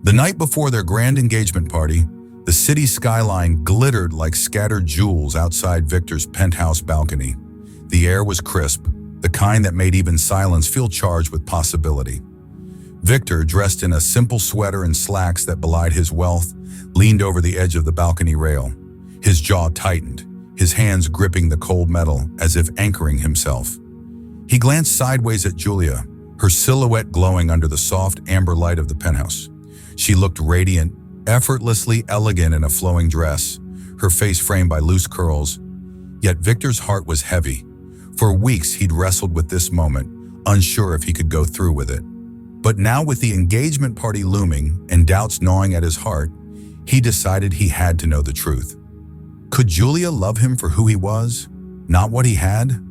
The night before their grand engagement party, the city skyline glittered like scattered jewels outside Victor's penthouse balcony. The air was crisp, the kind that made even silence feel charged with possibility. Victor, dressed in a simple sweater and slacks that belied his wealth, leaned over the edge of the balcony rail. His jaw tightened, his hands gripping the cold metal as if anchoring himself. He glanced sideways at Julia, her silhouette glowing under the soft amber light of the penthouse. She looked radiant, effortlessly elegant in a flowing dress, her face framed by loose curls. Yet Victor's heart was heavy. For weeks he'd wrestled with this moment, unsure if he could go through with it. But now, with the engagement party looming and doubts gnawing at his heart, he decided he had to know the truth. Could Julia love him for who he was, not what he had?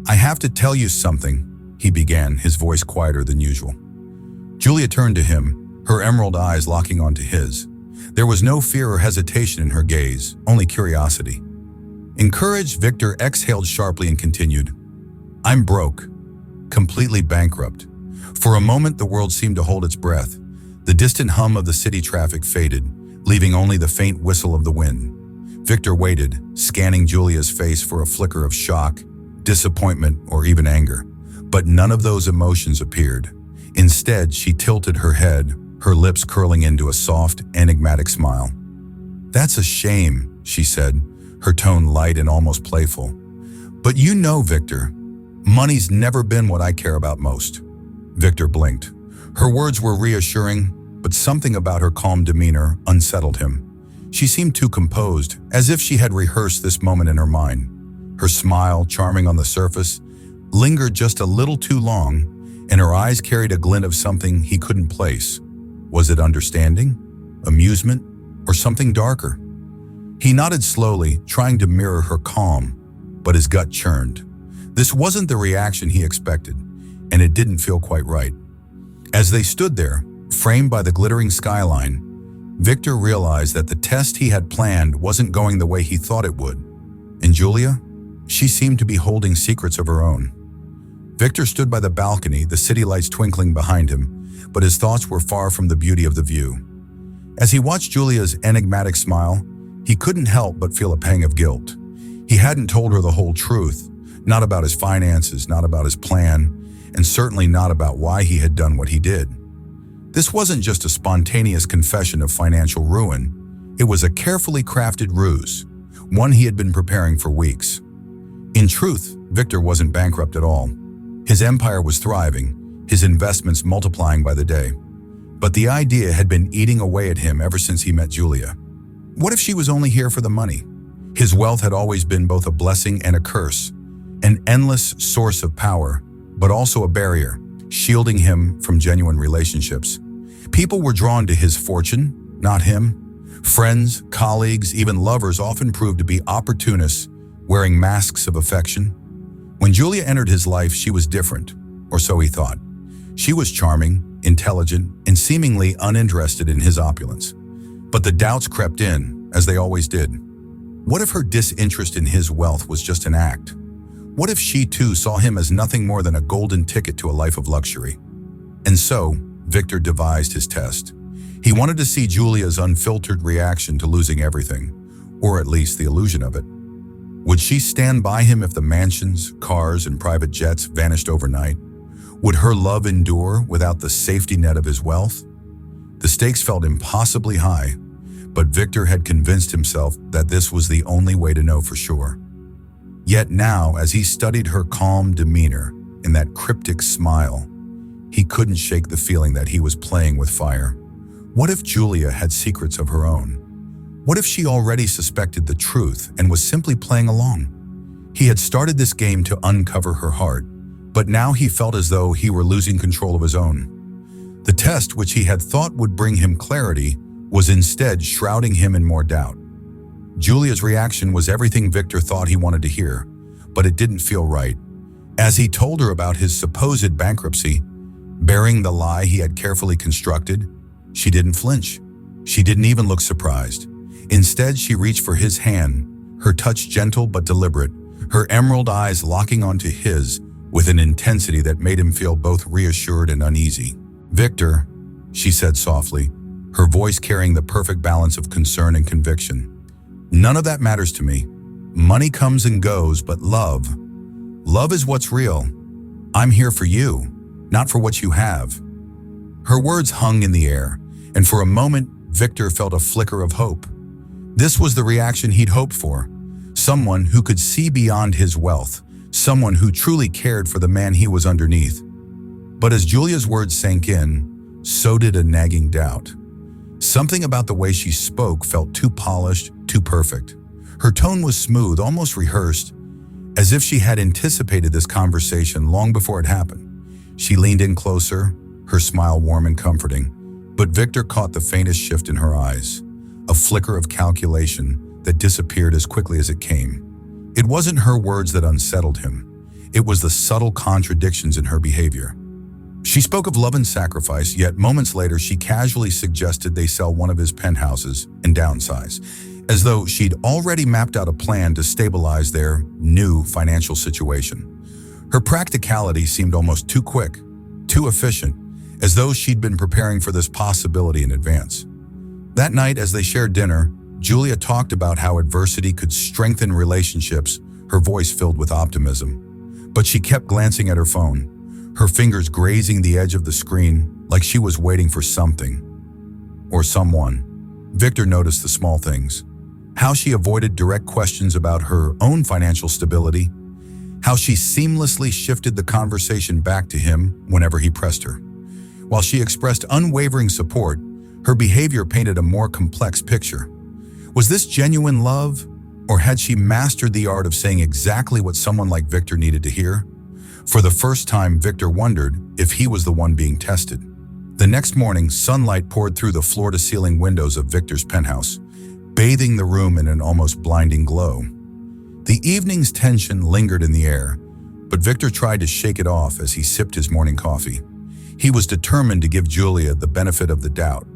"I have to tell you something," he began, his voice quieter than usual. Julia turned to him, her emerald eyes locking onto his. There was no fear or hesitation in her gaze, only curiosity. Encouraged, Victor exhaled sharply and continued, "I'm broke, completely bankrupt." For a moment, the world seemed to hold its breath. The distant hum of the city traffic faded, leaving only the faint whistle of the wind. Victor waited, scanning Julia's face for a flicker of shock, disappointment, or even anger. But none of those emotions appeared. Instead, she tilted her head, her lips curling into a soft, enigmatic smile. "That's a shame," she said, her tone light and almost playful. "But you know, Victor, money's never been what I care about most." Victor blinked. Her words were reassuring, but something about her calm demeanor unsettled him. She seemed too composed, as if she had rehearsed this moment in her mind. Her smile, charming on the surface, lingered just a little too long, and her eyes carried a glint of something he couldn't place. Was it understanding, amusement, or something darker? He nodded slowly, trying to mirror her calm, but his gut churned. This wasn't the reaction he expected, and it didn't feel quite right. As they stood there, framed by the glittering skyline, Victor realized that the test he had planned wasn't going the way he thought it would. And Julia? She seemed to be holding secrets of her own. Victor stood by the balcony, the city lights twinkling behind him, but his thoughts were far from the beauty of the view. As he watched Julia's enigmatic smile, he couldn't help but feel a pang of guilt. He hadn't told her the whole truth, not about his finances, not about his plan, and certainly not about why he had done what he did. This wasn't just a spontaneous confession of financial ruin. It was a carefully crafted ruse, one he had been preparing for weeks. In truth, Victor wasn't bankrupt at all. His empire was thriving, his investments multiplying by the day. But the idea had been eating away at him ever since he met Julia. What if she was only here for the money? His wealth had always been both a blessing and a curse, an endless source of power, but also a barrier, shielding him from genuine relationships. People were drawn to his fortune, not him. Friends, colleagues, even lovers often proved to be opportunists, wearing masks of affection. When Julia entered his life, she was different, or so he thought. She was charming, intelligent, and seemingly uninterested in his opulence. But the doubts crept in, as they always did. What if her disinterest in his wealth was just an act? What if she too saw him as nothing more than a golden ticket to a life of luxury? And so, Victor devised his test. He wanted to see Julia's unfiltered reaction to losing everything, or at least the illusion of it. Would she stand by him if the mansions, cars, and private jets vanished overnight? Would her love endure without the safety net of his wealth? The stakes felt impossibly high, but Victor had convinced himself that this was the only way to know for sure. Yet now, as he studied her calm demeanor and that cryptic smile, he couldn't shake the feeling that he was playing with fire. What if Julia had secrets of her own? What if she already suspected the truth and was simply playing along? He had started this game to uncover her heart, but now he felt as though he were losing control of his own. The test, which he had thought would bring him clarity, was instead shrouding him in more doubt. Julia's reaction was everything Victor thought he wanted to hear, but it didn't feel right. As he told her about his supposed bankruptcy, bearing the lie he had carefully constructed, she didn't flinch. She didn't even look surprised. Instead, she reached for his hand, her touch gentle but deliberate, her emerald eyes locking onto his with an intensity that made him feel both reassured and uneasy. "Victor," she said softly, her voice carrying the perfect balance of concern and conviction. "None of that matters to me. Money comes and goes, but love is what's real. I'm here for you, not for what you have." Her words hung in the air, and for a moment, Victor felt a flicker of hope. This was the reaction he'd hoped for. Someone who could see beyond his wealth, someone who truly cared for the man he was underneath. But as Julia's words sank in, so did a nagging doubt. Something about the way she spoke felt too polished, too perfect. Her tone was smooth, almost rehearsed, as if she had anticipated this conversation long before it happened. She leaned in closer, her smile warm and comforting, but Victor caught the faintest shift in her eyes, a flicker of calculation that disappeared as quickly as it came. It wasn't her words that unsettled him. It was the subtle contradictions in her behavior. She spoke of love and sacrifice, yet moments later she casually suggested they sell one of his penthouses and downsize, as though she'd already mapped out a plan to stabilize their new financial situation. Her practicality seemed almost too quick, too efficient, as though she'd been preparing for this possibility in advance. That night, as they shared dinner, Julia talked about how adversity could strengthen relationships, her voice filled with optimism. But she kept glancing at her phone, her fingers grazing the edge of the screen like she was waiting for something or someone. Victor noticed the small things. How she avoided direct questions about her own financial stability, how she seamlessly shifted the conversation back to him whenever he pressed her. While she expressed unwavering support, her behavior painted a more complex picture. Was this genuine love, or had she mastered the art of saying exactly what someone like Victor needed to hear? For the first time, Victor wondered if he was the one being tested. The next morning, sunlight poured through the floor-to-ceiling windows of Victor's penthouse, bathing the room in an almost blinding glow. The evening's tension lingered in the air, but Victor tried to shake it off as he sipped his morning coffee. He was determined to give Julia the benefit of the doubt,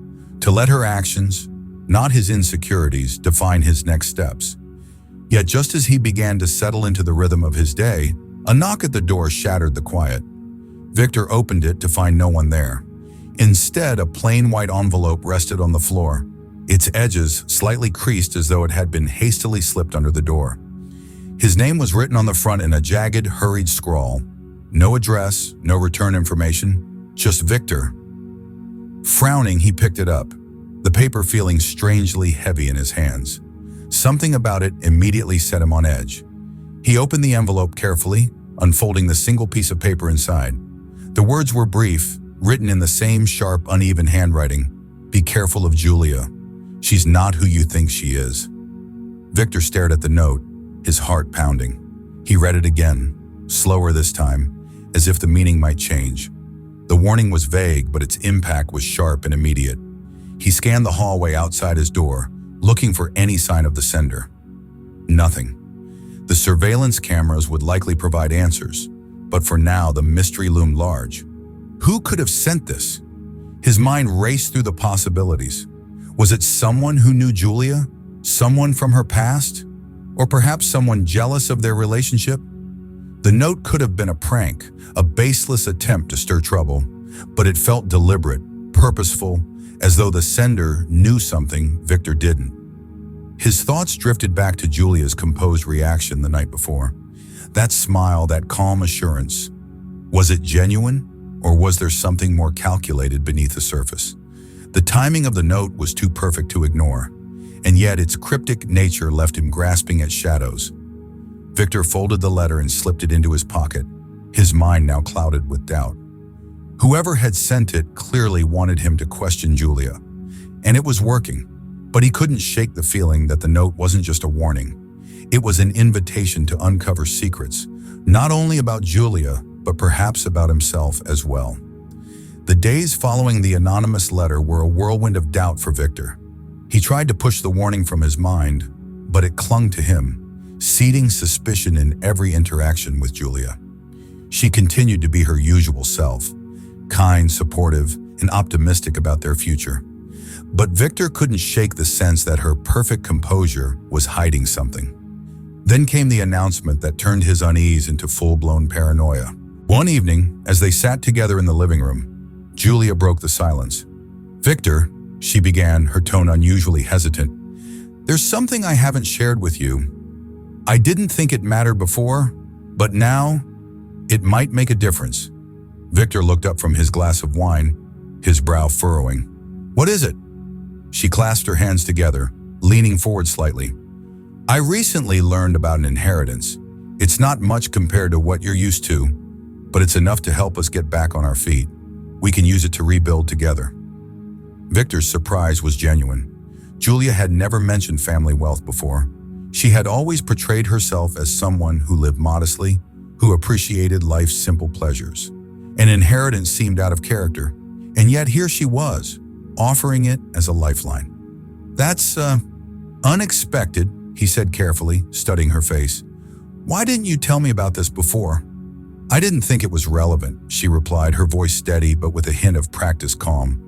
to let her actions, not his insecurities, define his next steps. Yet just as he began to settle into the rhythm of his day, a knock at the door shattered the quiet. Victor opened it to find no one there. Instead, a plain white envelope rested on the floor, its edges slightly creased as though it had been hastily slipped under the door. His name was written on the front in a jagged, hurried scrawl. No address, no return information, just Victor. Frowning, he picked it up, the paper feeling strangely heavy in his hands. Something about it immediately set him on edge. He opened the envelope carefully, unfolding the single piece of paper inside. The words were brief, written in the same sharp, uneven handwriting. "Be careful of Julia. She's not who you think she is." Victor stared at the note, his heart pounding. He read it again, slower this time, as if the meaning might change. The warning was vague, but its impact was sharp and immediate. He scanned the hallway outside his door, looking for any sign of the sender. Nothing. The surveillance cameras would likely provide answers, but for now the mystery loomed large. Who could have sent this? His mind raced through the possibilities. Was it someone who knew Julia? Someone from her past? Or perhaps someone jealous of their relationship? The note could have been a prank, a baseless attempt to stir trouble, but it felt deliberate, purposeful, as though the sender knew something Victor didn't. His thoughts drifted back to Julia's composed reaction the night before. That smile, that calm assurance. Was it genuine, or was there something more calculated beneath the surface? The timing of the note was too perfect to ignore, and yet its cryptic nature left him grasping at shadows. Victor folded the letter and slipped it into his pocket, his mind now clouded with doubt. Whoever had sent it clearly wanted him to question Julia, and it was working, but he couldn't shake the feeling that the note wasn't just a warning. It was an invitation to uncover secrets, not only about Julia, but perhaps about himself as well. The days following the anonymous letter were a whirlwind of doubt for Victor. He tried to push the warning from his mind, but it clung to him, seeding suspicion in every interaction with Julia. She continued to be her usual self, kind, supportive, and optimistic about their future. But Victor couldn't shake the sense that her perfect composure was hiding something. Then came the announcement that turned his unease into full-blown paranoia. One evening, as they sat together in the living room, Julia broke the silence. "Victor," she began, her tone unusually hesitant. "There's something I haven't shared with you. I didn't think it mattered before, but now it might make a difference." Victor looked up from his glass of wine, his brow furrowing. "What is it?" She clasped her hands together, leaning forward slightly. "I recently learned about an inheritance. It's not much compared to what you're used to, but it's enough to help us get back on our feet. We can use it to rebuild together." Victor's surprise was genuine. Julia had never mentioned family wealth before. She had always portrayed herself as someone who lived modestly, who appreciated life's simple pleasures. An inheritance seemed out of character, and yet here she was, offering it as a lifeline. "That's, unexpected," he said carefully, studying her face. "Why didn't you tell me about this before?" "I didn't think it was relevant," she replied, her voice steady but with a hint of practiced calm.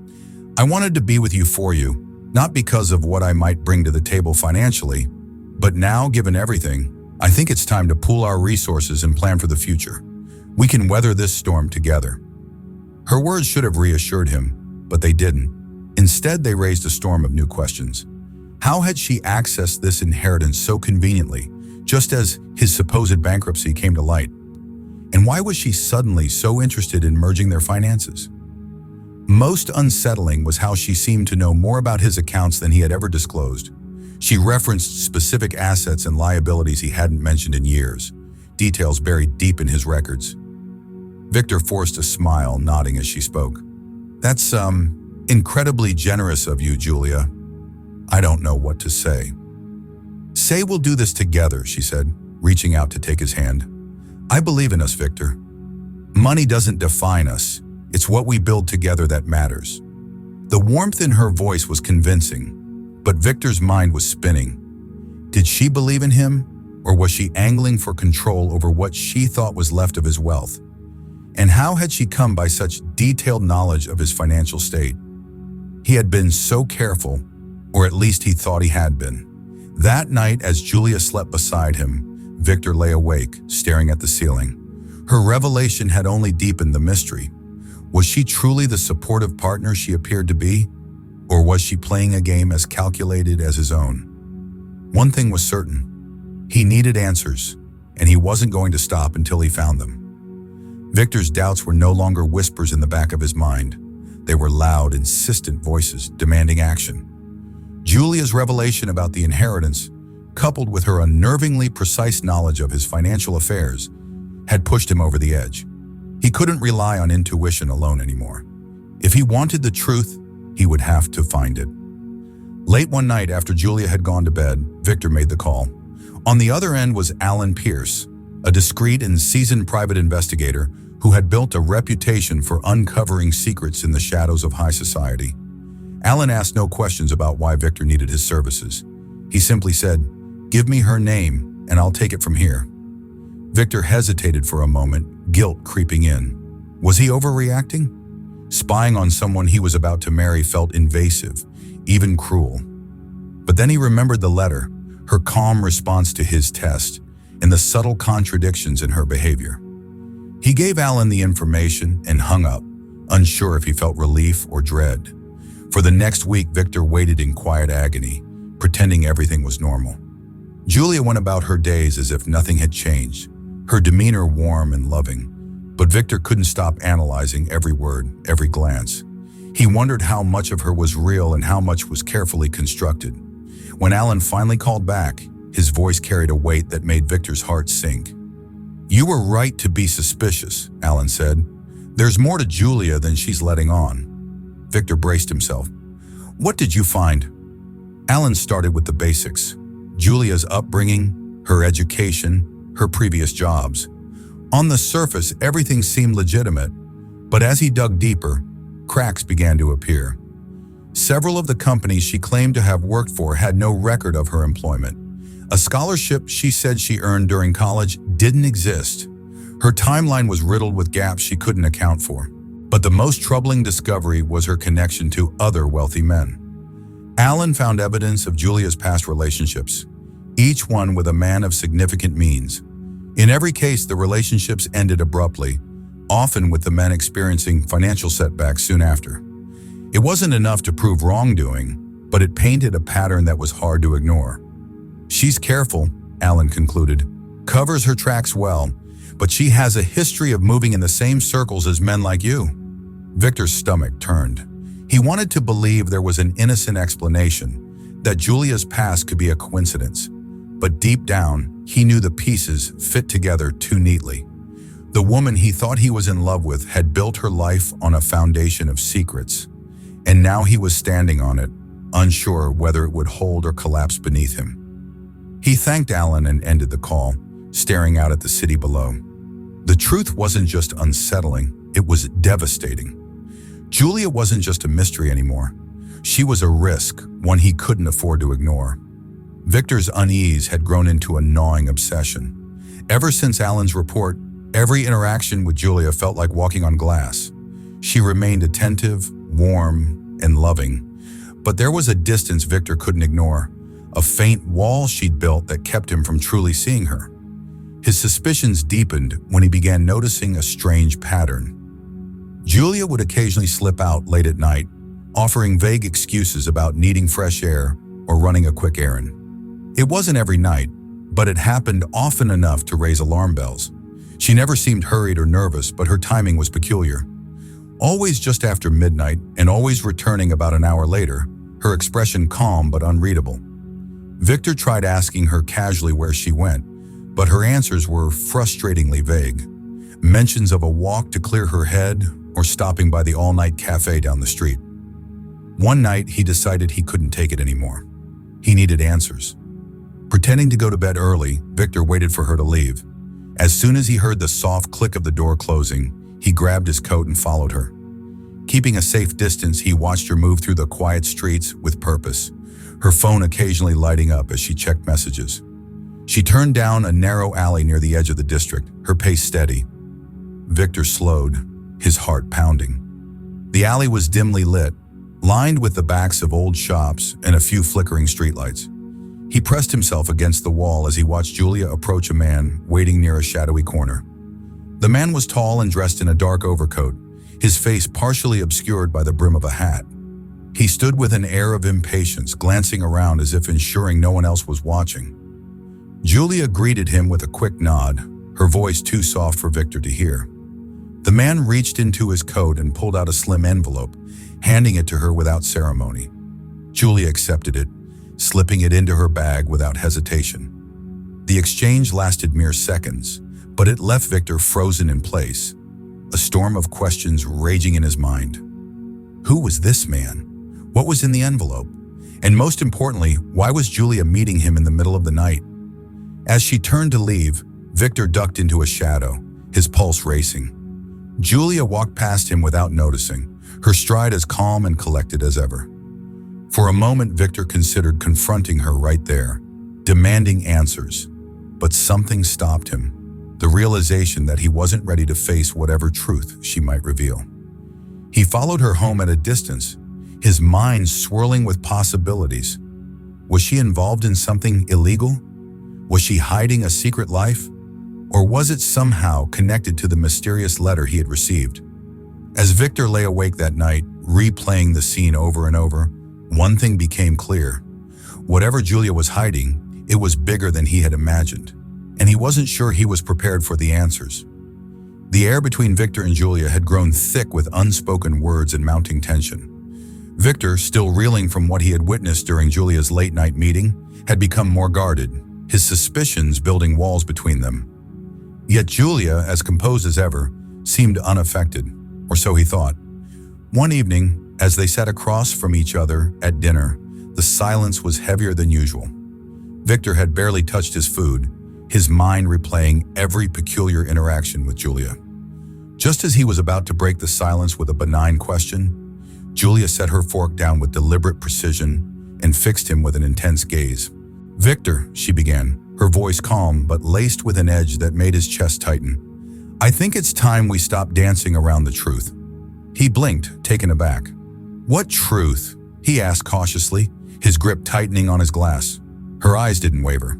"I wanted to be with you for you, not because of what I might bring to the table financially, but now, given everything, I think it's time to pool our resources and plan for the future. We can weather this storm together." Her words should have reassured him, but they didn't. Instead, they raised a storm of new questions. How had she accessed this inheritance so conveniently, just as his supposed bankruptcy came to light? And why was she suddenly so interested in merging their finances? Most unsettling was how she seemed to know more about his accounts than he had ever disclosed. She referenced specific assets and liabilities he hadn't mentioned in years, details buried deep in his records. Victor forced a smile, nodding as she spoke. "That's, incredibly generous of you, Julia. I don't know what to say." "Say we'll do this together," she said, reaching out to take his hand. "I believe in us, Victor. Money doesn't define us. It's what we build together that matters." The warmth in her voice was convincing, but Victor's mind was spinning. Did she believe in him, or was she angling for control over what she thought was left of his wealth? And how had she come by such detailed knowledge of his financial state? He had been so careful, or at least he thought he had been. That night, as Julia slept beside him, Victor lay awake, staring at the ceiling. Her revelation had only deepened the mystery. Was she truly the supportive partner she appeared to be? Or was she playing a game as calculated as his own? One thing was certain. He needed answers, and he wasn't going to stop until he found them. Victor's doubts were no longer whispers in the back of his mind. They were loud, insistent voices demanding action. Julia's revelation about the inheritance, coupled with her unnervingly precise knowledge of his financial affairs, had pushed him over the edge. He couldn't rely on intuition alone anymore. If he wanted the truth, he would have to find it. Late one night after Julia had gone to bed, Victor made the call. On the other end was Alan Pierce, a discreet and seasoned private investigator who had built a reputation for uncovering secrets in the shadows of high society. Alan asked no questions about why Victor needed his services. He simply said, "Give me her name, and I'll take it from here." Victor hesitated for a moment, guilt creeping in. Was he overreacting? Spying on someone he was about to marry felt invasive, even cruel. But then he remembered the letter, her calm response to his test, and the subtle contradictions in her behavior. He gave Alan the information and hung up, unsure if he felt relief or dread. For the next week, Victor waited in quiet agony, pretending everything was normal. Julia went about her days as if nothing had changed, her demeanor warm and loving. But Victor couldn't stop analyzing every word, every glance. He wondered how much of her was real and how much was carefully constructed. When Alan finally called back, his voice carried a weight that made Victor's heart sink. "You were right to be suspicious," Alan said. "There's more to Julia than she's letting on." Victor braced himself. "What did you find?" Alan started with the basics. Julia's upbringing, her education, her previous jobs. On the surface, everything seemed legitimate, but as he dug deeper, cracks began to appear. Several of the companies she claimed to have worked for had no record of her employment. A scholarship she said she earned during college didn't exist. Her timeline was riddled with gaps she couldn't account for. But the most troubling discovery was her connection to other wealthy men. Alan found evidence of Julia's past relationships, each one with a man of significant means. In every case, the relationships ended abruptly, often with the men experiencing financial setbacks soon after. It wasn't enough to prove wrongdoing, but it painted a pattern that was hard to ignore. She's careful, Alan concluded, covers her tracks well, but she has a history of moving in the same circles as men like you. Victor's stomach turned. He wanted to believe there was an innocent explanation, that Julia's past could be a coincidence. But deep down, he knew the pieces fit together too neatly. The woman he thought he was in love with had built her life on a foundation of secrets, and now he was standing on it, unsure whether it would hold or collapse beneath him. He thanked Alan and ended the call, staring out at the city below. The truth wasn't just unsettling, it was devastating. Julia wasn't just a mystery anymore. She was a risk, one he couldn't afford to ignore. Victor's unease had grown into a gnawing obsession. Ever since Alan's report, every interaction with Julia felt like walking on glass. She remained attentive, warm, and loving. But there was a distance Victor couldn't ignore, a faint wall she'd built that kept him from truly seeing her. His suspicions deepened when he began noticing a strange pattern. Julia would occasionally slip out late at night, offering vague excuses about needing fresh air or running a quick errand. It wasn't every night, but it happened often enough to raise alarm bells. She never seemed hurried or nervous, but her timing was peculiar. Always just after midnight and always returning about an hour later, her expression calm but unreadable. Victor tried asking her casually where she went, but her answers were frustratingly vague. Mentions of a walk to clear her head or stopping by the all-night cafe down the street. One night, he decided he couldn't take it anymore. He needed answers. Pretending to go to bed early, Victor waited for her to leave. As soon as he heard the soft click of the door closing, he grabbed his coat and followed her. Keeping a safe distance, he watched her move through the quiet streets with purpose, her phone occasionally lighting up as she checked messages. She turned down a narrow alley near the edge of the district, her pace steady. Victor slowed, his heart pounding. The alley was dimly lit, lined with the backs of old shops and a few flickering streetlights. He pressed himself against the wall as he watched Julia approach a man waiting near a shadowy corner. The man was tall and dressed in a dark overcoat, his face partially obscured by the brim of a hat. He stood with an air of impatience, glancing around as if ensuring no one else was watching. Julia greeted him with a quick nod, her voice too soft for Victor to hear. The man reached into his coat and pulled out a slim envelope, handing it to her without ceremony. Julia accepted it, slipping it into her bag without hesitation. The exchange lasted mere seconds, but it left Victor frozen in place, a storm of questions raging in his mind. Who was this man? What was in the envelope? And most importantly, why was Julia meeting him in the middle of the night? As she turned to leave, Victor ducked into a shadow, his pulse racing. Julia walked past him without noticing, her stride as calm and collected as ever. For a moment, Victor considered confronting her right there, demanding answers. But something stopped him, the realization that he wasn't ready to face whatever truth she might reveal. He followed her home at a distance, his mind swirling with possibilities. Was she involved in something illegal? Was she hiding a secret life? Or was it somehow connected to the mysterious letter he had received? As Victor lay awake that night, replaying the scene over and over, one thing became clear. Whatever Julia was hiding, it was bigger than he had imagined, and he wasn't sure he was prepared for the answers. The air between Victor and Julia had grown thick with unspoken words and mounting tension. Victor, still reeling from what he had witnessed during Julia's late-night meeting, had become more guarded, his suspicions building walls between them. Yet Julia, as composed as ever, seemed unaffected, or so he thought. One evening, as they sat across from each other at dinner, the silence was heavier than usual. Victor had barely touched his food, his mind replaying every peculiar interaction with Julia. Just as he was about to break the silence with a benign question, Julia set her fork down with deliberate precision and fixed him with an intense gaze. "Victor," she began, her voice calm but laced with an edge that made his chest tighten. "I think it's time we stop dancing around the truth." He blinked, taken aback. "What truth?" he asked cautiously, his grip tightening on his glass. Her eyes didn't waver.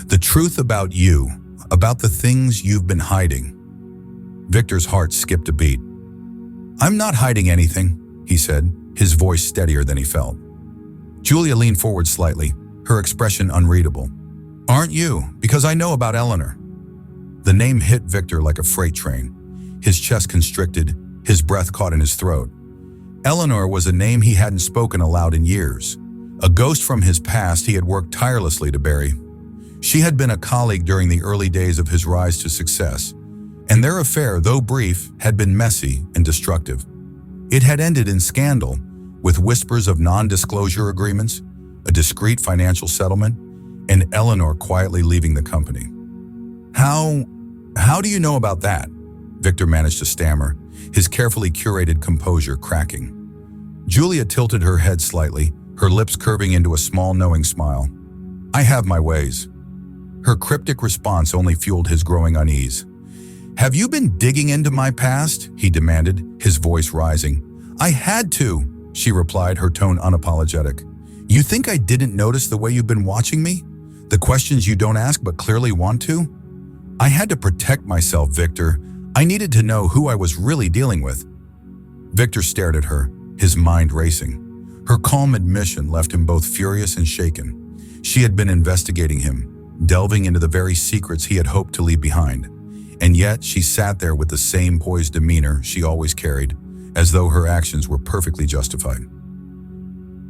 "The truth about you, about the things you've been hiding." Victor's heart skipped a beat. "I'm not hiding anything," he said, his voice steadier than he felt. Julia leaned forward slightly, her expression unreadable. "Aren't you? Because I know about Eleanor." The name hit Victor like a freight train. His chest constricted, his breath caught in his throat. Eleanor was a name he hadn't spoken aloud in years. A ghost from his past he had worked tirelessly to bury. She had been a colleague during the early days of his rise to success, and their affair, though brief, had been messy and destructive. It had ended in scandal, with whispers of non-disclosure agreements, a discreet financial settlement, and Eleanor quietly leaving the company. How do you know about that?" Victor managed to stammer, his carefully curated composure cracking. Julia tilted her head slightly, her lips curving into a small knowing smile. "I have my ways." Her cryptic response only fueled his growing unease. "Have you been digging into my past?" he demanded, his voice rising. "I had to," she replied, her tone unapologetic. "You think I didn't notice the way you've been watching me? The questions you don't ask but clearly want to? I had to protect myself, Victor. I needed to know who I was really dealing with." Victor stared at her, his mind racing. Her calm admission left him both furious and shaken. She had been investigating him, delving into the very secrets he had hoped to leave behind. And yet she sat there with the same poised demeanor she always carried, as though her actions were perfectly justified.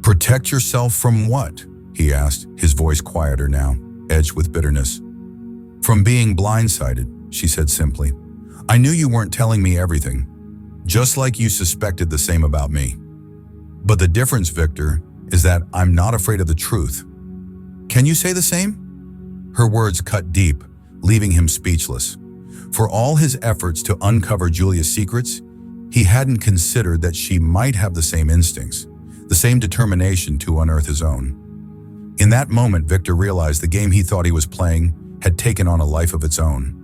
"Protect yourself from what?" he asked, his voice quieter now, edged with bitterness. "From being blindsided," she said simply. "I knew you weren't telling me everything, just like you suspected the same about me. But the difference, Victor, is that I'm not afraid of the truth. Can you say the same?" Her words cut deep, leaving him speechless. For all his efforts to uncover Julia's secrets, he hadn't considered that she might have the same instincts, the same determination to unearth his own. In that moment, Victor realized the game he thought he was playing had taken on a life of its own,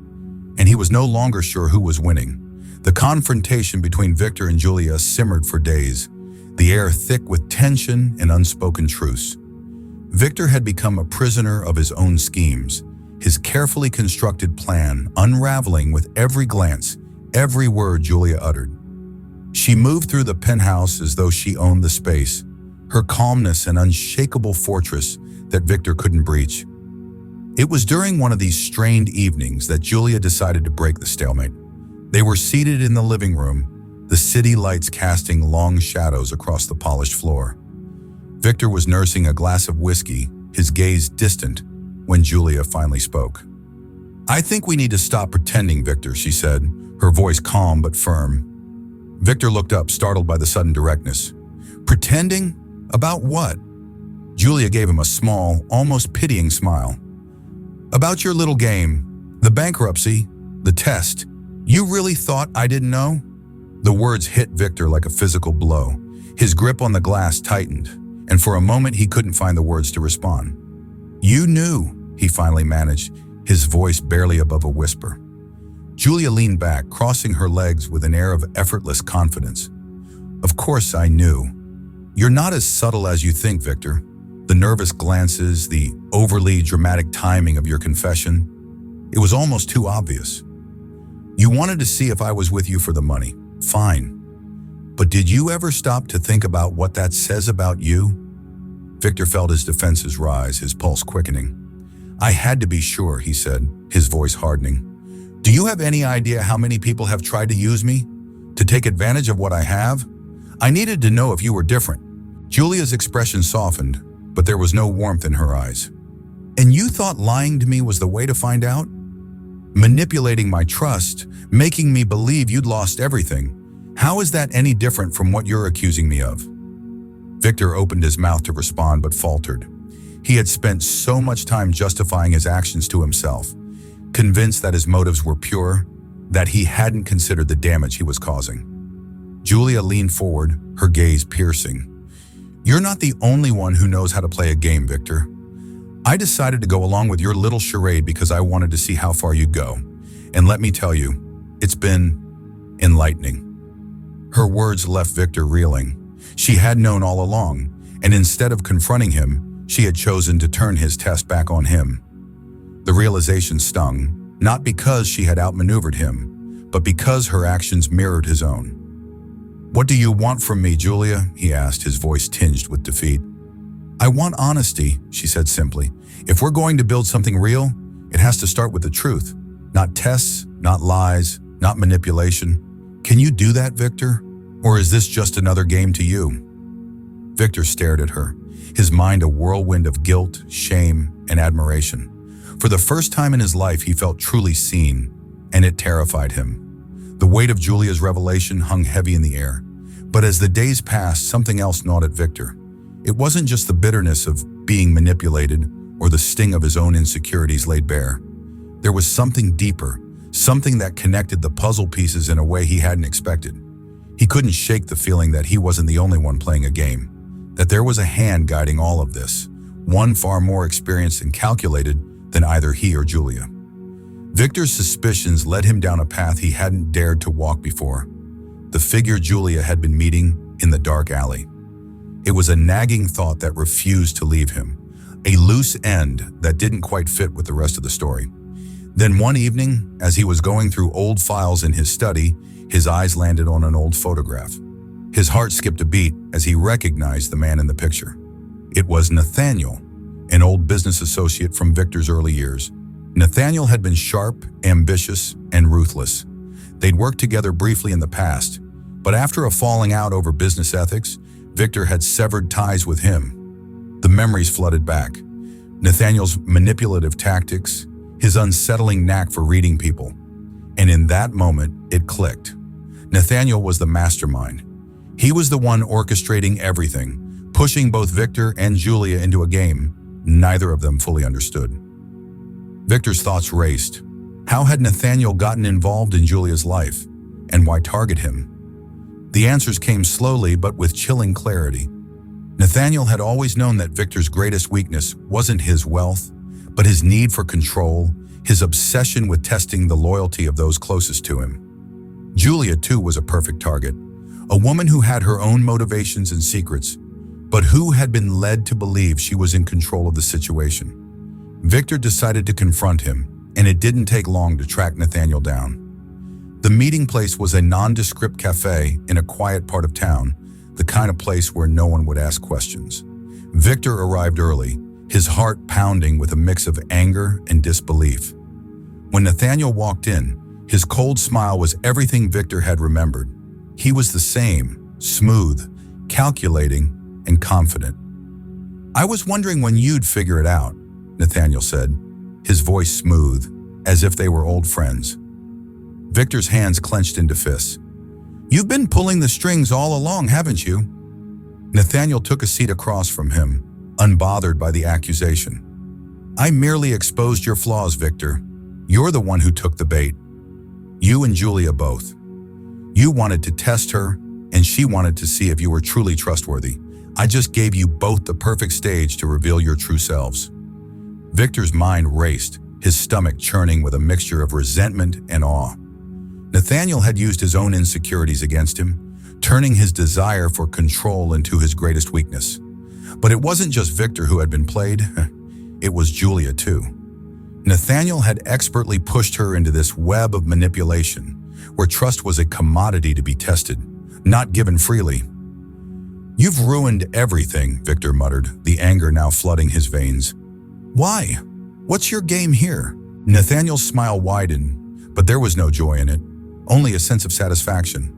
and he was no longer sure who was winning. The confrontation between Victor and Julia simmered for days, the air thick with tension and unspoken truce. Victor had become a prisoner of his own schemes, his carefully constructed plan unraveling with every glance, every word Julia uttered. She moved through the penthouse as though she owned the space, her calmness an unshakable fortress that Victor couldn't breach. It was during one of these strained evenings that Julia decided to break the stalemate. They were seated in the living room, the city lights casting long shadows across the polished floor. Victor was nursing a glass of whiskey, his gaze distant, when Julia finally spoke. "I think we need to stop pretending, Victor," she said, her voice calm but firm. Victor looked up, startled by the sudden directness. "Pretending? About what?" Julia gave him a small, almost pitying smile. "About your little game, the bankruptcy, the test. You really thought I didn't know?" The words hit Victor like a physical blow. His grip on the glass tightened, and for a moment he couldn't find the words to respond. "You knew," he finally managed, his voice barely above a whisper. Julia leaned back, crossing her legs with an air of effortless confidence. "Of course I knew. You're not as subtle as you think, Victor. The nervous glances, the overly dramatic timing of your confession. It was almost too obvious. You wanted to see if I was with you for the money. Fine. But did you ever stop to think about what that says about you?" Victor felt his defenses rise, his pulse quickening. "I had to be sure," he said, his voice hardening. "Do you have any idea how many people have tried to use me? To take advantage of what I have? I needed to know if you were different." Julia's expression softened, but there was no warmth in her eyes. "And you thought lying to me was the way to find out? Manipulating my trust, making me believe you'd lost everything. How is that any different from what you're accusing me of?" Victor opened his mouth to respond but faltered. He had spent so much time justifying his actions to himself, convinced that his motives were pure, that he hadn't considered the damage he was causing. Julia leaned forward, her gaze piercing. "You're not the only one who knows how to play a game, Victor. I decided to go along with your little charade because I wanted to see how far you'd go. And let me tell you, it's been enlightening." Her words left Victor reeling. She had known all along, and instead of confronting him, she had chosen to turn his test back on him. The realization stung, not because she had outmaneuvered him, but because her actions mirrored his own. "What do you want from me, Julia?" he asked, his voice tinged with defeat. "I want honesty," she said simply. "If we're going to build something real, it has to start with the truth. Not tests, not lies, not manipulation. Can you do that, Victor? Or is this just another game to you?" Victor stared at her, his mind a whirlwind of guilt, shame, and admiration. For the first time in his life, he felt truly seen, and it terrified him. The weight of Julia's revelation hung heavy in the air. But as the days passed, something else gnawed at Victor. It wasn't just the bitterness of being manipulated or the sting of his own insecurities laid bare. There was something deeper, something that connected the puzzle pieces in a way he hadn't expected. He couldn't shake the feeling that he wasn't the only one playing a game, that there was a hand guiding all of this, one far more experienced and calculated than either he or Julia. Victor's suspicions led him down a path he hadn't dared to walk before. The figure Julia had been meeting in the dark alley. It was a nagging thought that refused to leave him, a loose end that didn't quite fit with the rest of the story. Then one evening, as he was going through old files in his study, his eyes landed on an old photograph. His heart skipped a beat as he recognized the man in the picture. It was Nathaniel, an old business associate from Victor's early years. Nathaniel had been sharp, ambitious, and ruthless. They'd worked together briefly in the past, but after a falling out over business ethics, Victor had severed ties with him. The memories flooded back. Nathaniel's manipulative tactics, his unsettling knack for reading people. And in that moment, it clicked. Nathaniel was the mastermind. He was the one orchestrating everything, pushing both Victor and Julia into a game neither of them fully understood. Victor's thoughts raced. How had Nathaniel gotten involved in Julia's life? And why target him? The answers came slowly but with chilling clarity. Nathaniel had always known that Victor's greatest weakness wasn't his wealth, but his need for control, his obsession with testing the loyalty of those closest to him. Julia, too, was a perfect target, a woman who had her own motivations and secrets, but who had been led to believe she was in control of the situation. Victor decided to confront him, and it didn't take long to track Nathaniel down. The meeting place was a nondescript cafe in a quiet part of town, the kind of place where no one would ask questions. Victor arrived early, his heart pounding with a mix of anger and disbelief. When Nathaniel walked in, his cold smile was everything Victor had remembered. He was the same, smooth, calculating, and confident. "I was wondering when you'd figure it out," Nathaniel said, his voice smooth, as if they were old friends. Victor's hands clenched into fists. "You've been pulling the strings all along, haven't you?" Nathaniel took a seat across from him, unbothered by the accusation. "I merely exposed your flaws, Victor. You're the one who took the bait. You and Julia both. You wanted to test her, and she wanted to see if you were truly trustworthy. I just gave you both the perfect stage to reveal your true selves." Victor's mind raced, his stomach churning with a mixture of resentment and awe. Nathaniel had used his own insecurities against him, turning his desire for control into his greatest weakness. But it wasn't just Victor who had been played, it was Julia too. Nathaniel had expertly pushed her into this web of manipulation, where trust was a commodity to be tested, not given freely. "You've ruined everything," Victor muttered, the anger now flooding his veins. "Why? What's your game here?" Nathaniel's smile widened, but there was no joy in it, only a sense of satisfaction.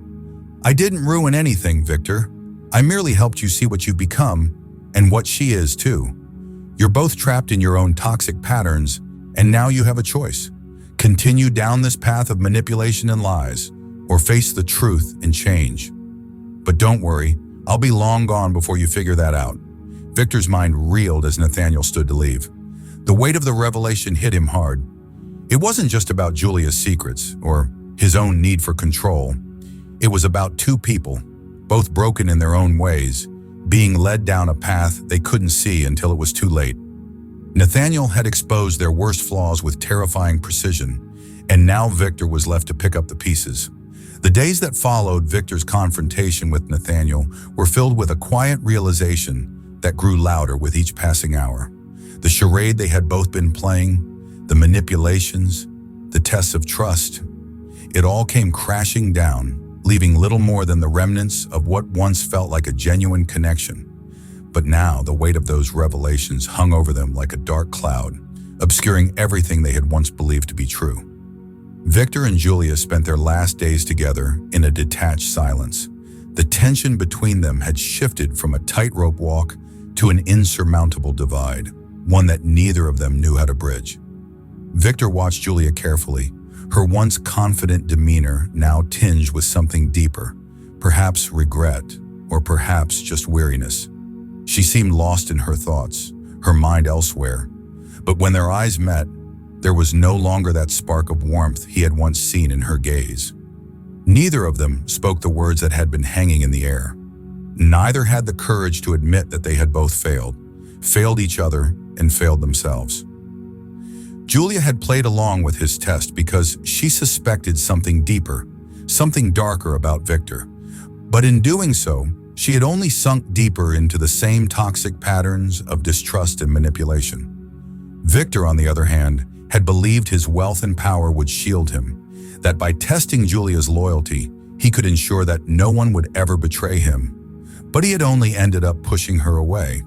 "I didn't ruin anything, Victor. I merely helped you see what you've become, and what she is too. You're both trapped in your own toxic patterns, and now you have a choice. Continue down this path of manipulation and lies, or face the truth and change. But don't worry, I'll be long gone before you figure that out." Victor's mind reeled as Nathaniel stood to leave. The weight of the revelation hit him hard. It wasn't just about Julia's secrets, or his own need for control. It was about two people, both broken in their own ways, being led down a path they couldn't see until it was too late. Nathaniel had exposed their worst flaws with terrifying precision, and now Victor was left to pick up the pieces. The days that followed Victor's confrontation with Nathaniel were filled with a quiet realization that grew louder with each passing hour. The charade they had both been playing, the manipulations, the tests of trust, it all came crashing down leaving little more than the remnants of what once felt like a genuine connection. But now the weight of those revelations hung over them like a dark cloud, obscuring everything they had once believed to be true. Victor and Julia spent their last days together in a detached silence. The tension between them had shifted from a tightrope walk to an insurmountable divide, one that neither of them knew how to bridge. Victor watched Julia carefully, her once confident demeanor now tinged with something deeper, perhaps regret, or perhaps just weariness. She seemed lost in her thoughts, her mind elsewhere. But when their eyes met, there was no longer that spark of warmth he had once seen in her gaze. Neither of them spoke the words that had been hanging in the air. Neither had the courage to admit that they had both failed each other and failed themselves. Julia had played along with his test because she suspected something deeper, something darker about Victor. But in doing so, she had only sunk deeper into the same toxic patterns of distrust and manipulation. Victor, on the other hand, had believed his wealth and power would shield him, that by testing Julia's loyalty, he could ensure that no one would ever betray him. But he had only ended up pushing her away.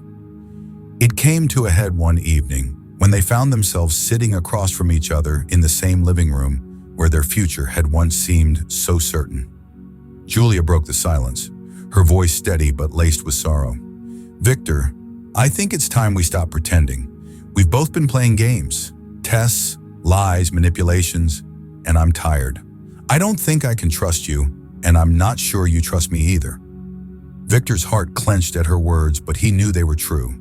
It came to a head one evening when they found themselves sitting across from each other in the same living room where their future had once seemed so certain. Julia broke the silence, her voice steady but laced with sorrow. "Victor, I think it's time we stop pretending. We've both been playing games, tests, lies, manipulations, and I'm tired. I don't think I can trust you, and I'm not sure you trust me either." Victor's heart clenched at her words, but he knew they were true.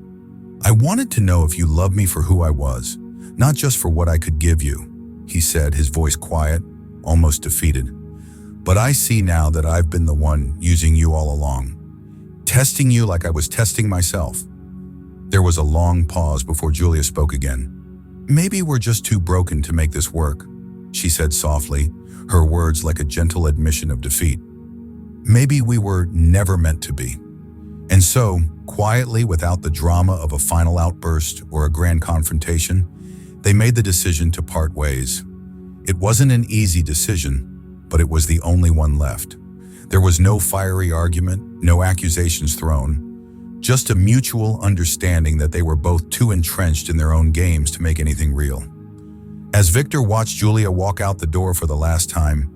"I wanted to know if you loved me for who I was, not just for what I could give you," he said, his voice quiet, almost defeated. "But I see now that I've been the one using you all along, testing you like I was testing myself." There was a long pause before Julia spoke again. "Maybe we're just too broken to make this work," she said softly, her words like a gentle admission of defeat. "Maybe we were never meant to be." And so, quietly, without the drama of a final outburst or a grand confrontation, they made the decision to part ways. It wasn't an easy decision, but it was the only one left. There was no fiery argument, no accusations thrown, just a mutual understanding that they were both too entrenched in their own games to make anything real. As Victor watched Julia walk out the door for the last time,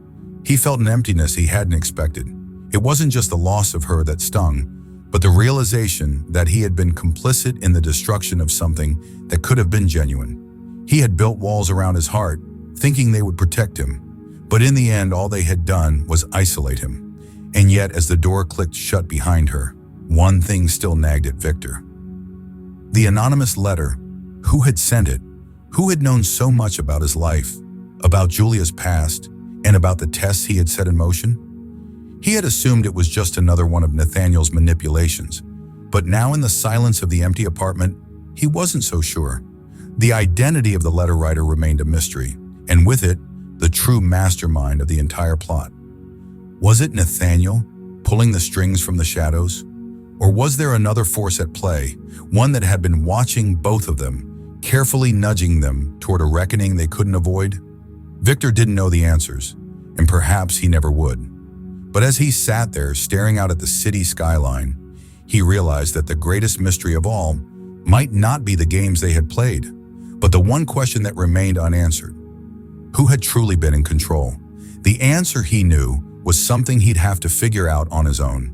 he felt an emptiness he hadn't expected. It wasn't just the loss of her that stung, but the realization that he had been complicit in the destruction of something that could have been genuine. He had built walls around his heart, thinking they would protect him, but in the end all they had done was isolate him. And yet, as the door clicked shut behind her, one thing still nagged at Victor. The anonymous letter. Who had sent it? Who had known so much about his life, about Julia's past, and about the tests he had set in motion? He had assumed it was just another one of Nathaniel's manipulations, but now in the silence of the empty apartment, he wasn't so sure. The identity of the letter writer remained a mystery, and with it, the true mastermind of the entire plot. Was it Nathaniel, pulling the strings from the shadows? Or was there another force at play, one that had been watching both of them, carefully nudging them toward a reckoning they couldn't avoid? Victor didn't know the answers, and perhaps he never would. But as he sat there staring out at the city skyline, he realized that the greatest mystery of all might not be the games they had played, but the one question that remained unanswered. Who had truly been in control? The answer, he knew, was something he'd have to figure out on his own.